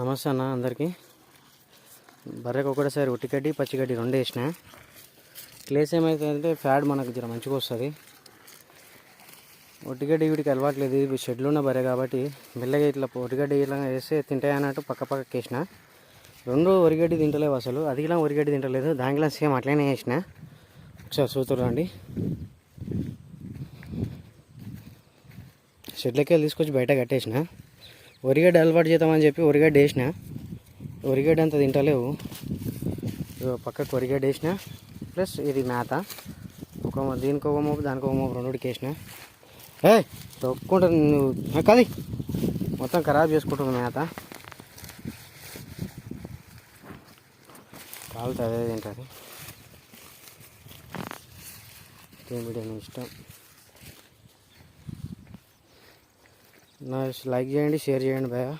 నమస్తే అన్న అందరికీ. బర్రెకి ఒకటేసారి ఉట్టిగడ్డి పచ్చిగడ్డి రెండు వేసిన. ప్లేస్ ఏమవుతుందంటే ఫ్యాడ్ మనకు జర మంచిగా వస్తుంది. ఒట్టిగడ్డి వీటికి అలవాట్లేదు, ఇవి షెడ్లు ఉన్న బర్రె కాబట్టి మెల్లగా ఇట్లా ఒట్టిగడ్డి ఇలా వేస్తే తింటాయి అన్నట్టు పక్కకి వేసిన. రెండు ఒరిగడ్డి తింటలేవు అసలు, అది ఇలా ఒరిగడ్డి తింటలేదు, దాంట్లో సేమ్ అట్లనే వేసిన. ఒకసారి చూతురండి. షెడ్లకి వెళ్ళి తీసుకొచ్చి బయట కట్టేసిన. ఒరిగడ్డి అలవాటు చేద్దామని చెప్పి ఒరిగడ్డి వేసిన. ఒరిగడ్డి అంతా తింటలేవు, పక్కకు ఒరిగడ్డి వేసిన. ప్లస్ ఇది మేత, దీనికి ఒక మోపు దానికి ఒక మోపు రెండుకి వేసిన. తొక్కుంటుంది నువ్వు కది, మొత్తం ఖరాబ్ చేసుకుంటుంది మేత. కాలుతుంది అదే తింటుంది. వీడియో ఇష్టం నా లైక్ చేయండి, షేర్ చేయండి భయ్యా.